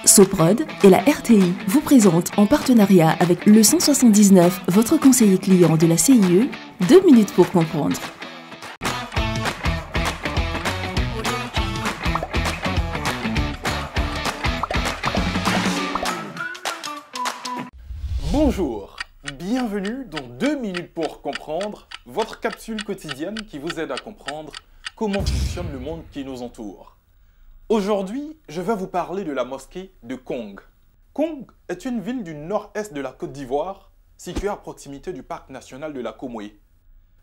Soprod et la RTI vous présentent en partenariat avec le 179, votre conseiller client de la CIE, 2 minutes pour comprendre. Bonjour, bienvenue dans 2 minutes pour comprendre, votre capsule quotidienne qui vous aide à comprendre comment fonctionne le monde qui nous entoure. Aujourd'hui, je vais vous parler de la mosquée de Kong. Kong est une ville du nord-est de la Côte d'Ivoire, située à proximité du parc national de la Comoé.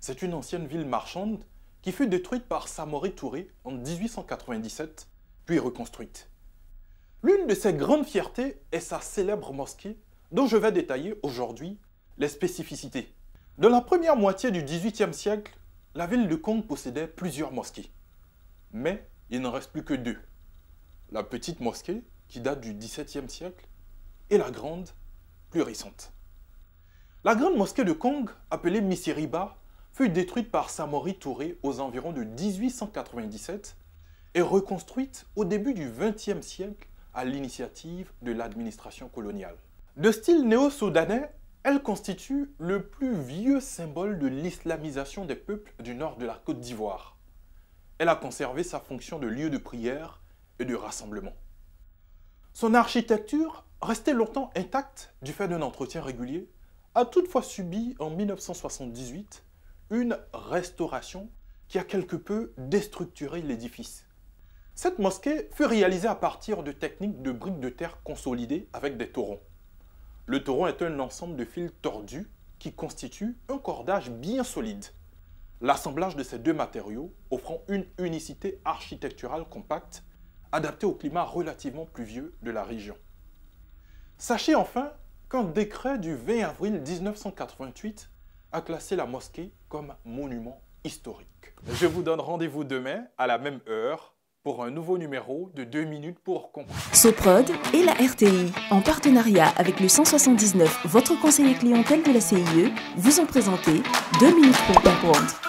C'est une ancienne ville marchande qui fut détruite par Samori Touré en 1897, puis reconstruite. L'une de ses grandes fiertés est sa célèbre mosquée, dont je vais détailler aujourd'hui les spécificités. Dans la première moitié du XVIIIe siècle, la ville de Kong possédait plusieurs mosquées. Mais il n'en reste plus que deux. La petite mosquée, qui date du XVIIe siècle, et la grande, plus récente. La grande mosquée de Kong, appelée Misiriba, fut détruite par Samori Touré aux environs de 1897 et reconstruite au début du XXe siècle à l'initiative de l'administration coloniale. De style néo-soudanais, elle constitue le plus vieux symbole de l'islamisation des peuples du nord de la Côte d'Ivoire. Elle a conservé sa fonction de lieu de prière et de rassemblement. Son architecture, restée longtemps intacte du fait d'un entretien régulier, a toutefois subi en 1978 une restauration qui a quelque peu déstructuré l'édifice. Cette mosquée fut réalisée à partir de techniques de briques de terre consolidées avec des torons. Le toron est un ensemble de fils tordus qui constitue un cordage bien solide. L'assemblage de ces deux matériaux offrant une unicité architecturale compacte, adaptée au climat relativement pluvieux de la région. Sachez enfin qu'un décret du 20 avril 1988 a classé la mosquée comme monument historique. Je vous donne rendez-vous demain à la même heure pour un nouveau numéro de 2 minutes pour comprendre. Soprod et la RTI, en partenariat avec le 179, votre conseiller clientèle de la CIE, vous ont présenté 2 minutes pour comprendre.